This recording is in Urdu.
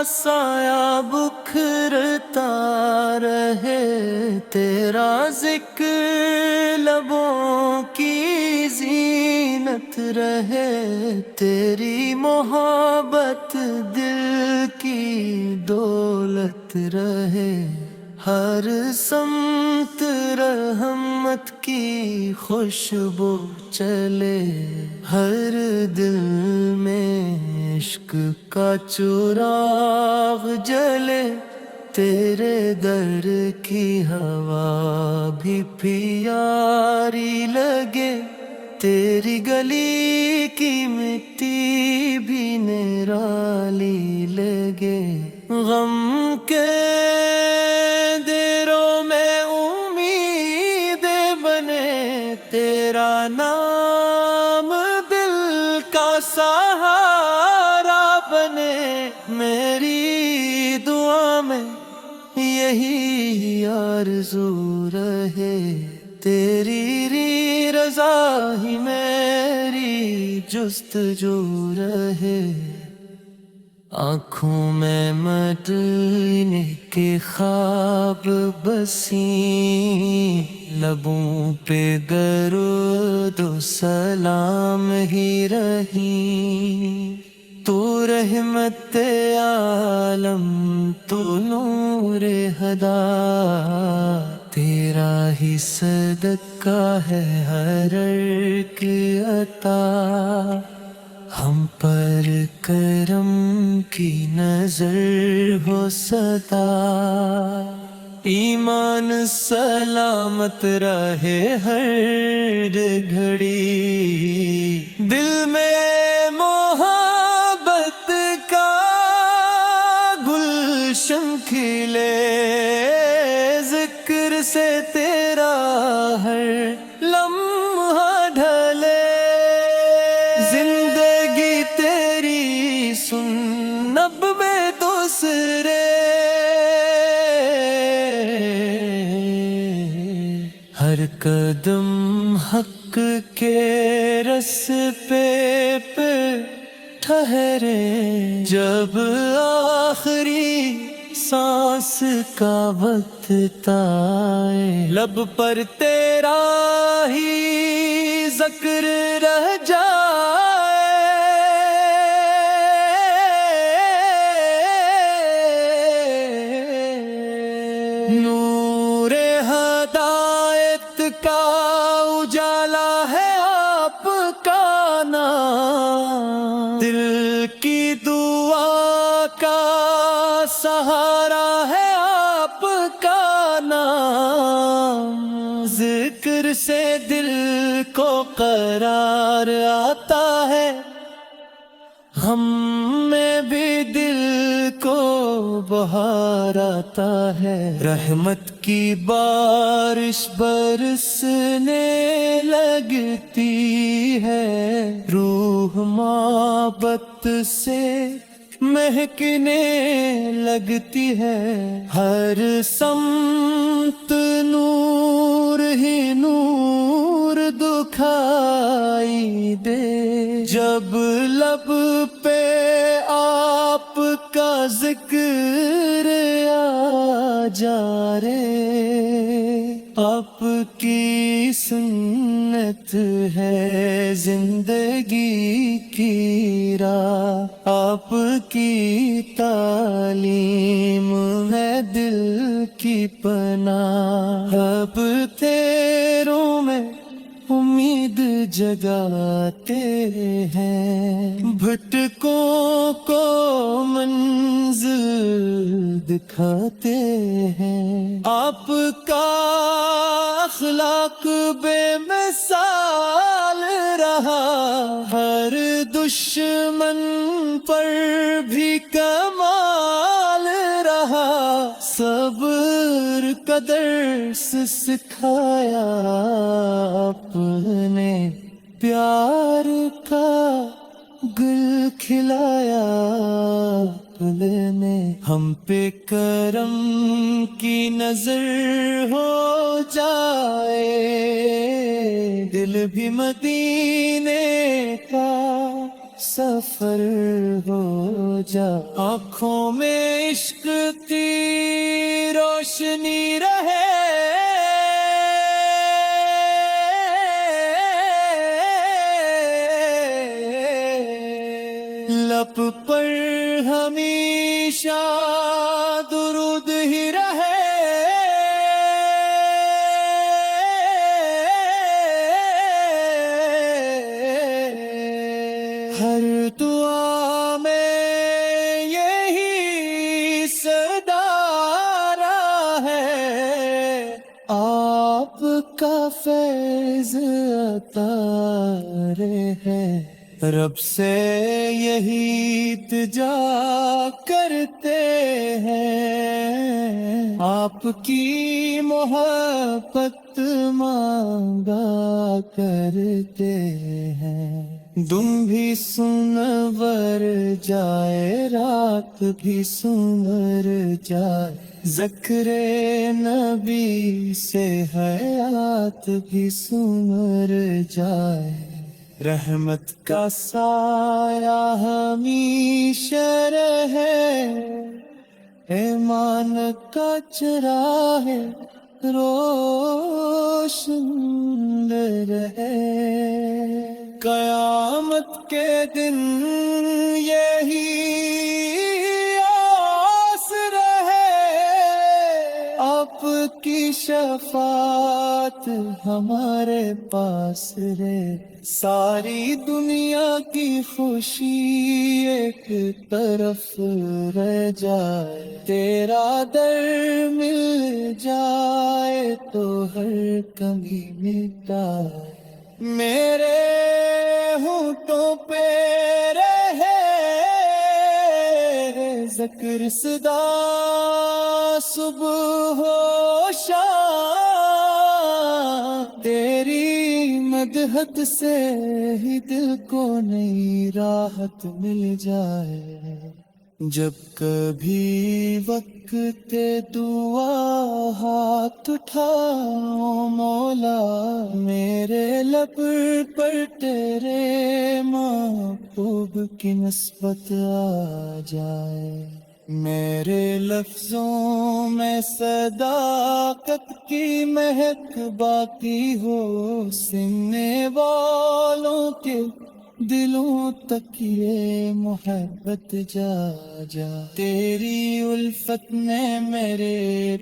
سایہ بکھرتا رہے، تیرا ذکر لبوں کی زینت رہے، تیری محبت دل کی دولت رہے، ہر سمت رحمت کی خوشبو چلے، ہر دل میں عشق کا چراغ جلے، تیرے در کی ہوا بھی پیاری لگے، تیری گلی کی مٹی بھی نرالی لگے، غم کے دیروں میں امید بنے، تیرا نام دل کا سہارا بنے، میری دعا میں یہی آرزو رہے، تیری رضا ہی میری جستجو رہے، آنکھوں میں مٹنے کے خواب بسی، لبوں پہ درود و سلام ہی رہی، تو رحمت عالم تو نور ہدا، تیرا ہی صدقہ ہے ہر ایک عطا، ہم پر کرم کی نظر ہو سدا، ایمان سلامت رہے ہر گھڑی، دل میں محبت کا گلشن کھلے، ذکر سے تیرا ہر لمحہ ڈھلے، زندگی تیری سن اب میں دوسرے، ہر قدم حق کے راستے پہ ٹھہرے، جب آخری سانس کا وقت آئے، لب پر تیرا ہی ذکر رہ جائے، نور ہدایت کا اجالا ہے آپ کا نام، دل کی دعا کا سہارا ہے آپ کا نام، ذکر سے دل کو قرار آتا ہے، ہم میں بھی دل کو بہار آتا ہے، رحمت کی بارش برسنے لگتی ہے، روح محبت سے مہکنے لگتی ہے، ہر سمت نور ہی نور دکھائی دے، جب لب پہ آپ کا ذکر آ جا رے، آپ کی سنت ہے زندگی کی راہ، آپ کی تعلیم ہے دل کی پناہ، اب تیروں میں امید جگاتے ہیں، بھٹکوں کو منزل دکھاتے ہیں، آپ کا اخلاق بے مثال رہا، ہر دشمن پر بھی کمال رہا، صبر کا درس سکھایا آپ نے، پیار کا گل کھلایا آپ نے، ہم پہ کرم کی نظر ہو جائے، دل بھی مدینے کا سفر ہو جا، آنکھوں میں عشق کی روشنی رہے، لب پر ہمیشہ درود ہی رہے، ہر دعا میں یہی صدارا ہے، آپ کا فیض عطا ہے، رب سے یہی التجا کرتے ہیں، آپ کی محبت مانگا کرتے ہیں، دن بھی سنور جائے رات بھی سنور جائے، ذکر نبی سے حیات بھی سنور جائے، رحمت کا سایہ ہمیشہ رہے، ایمان کا چراغ روشن رہے، قیامت کے دن یہی آس رہے، آپ کی شفاعت ہمارے پاس رہے، ساری دنیا کی خوشی ایک طرف رہ جائے، تیرا در مل جائے تو ہر کمی مٹائے، میرے ہونٹوں پہ رہے ذکر صدا صبح ہو شام، تیری مدحت سے ہی دل کو نئی راحت مل جائے، جب کبھی وقت دعا ہاتھ اٹھاؤ مولا، میرے لب پر تیرے محبوب کی نسبت آ جائے، میرے لفظوں میں صداقت کی مہک باقی ہو، سننے والوں کے دلوں تک یہ محبت جا جا، تیری الفت میں میرے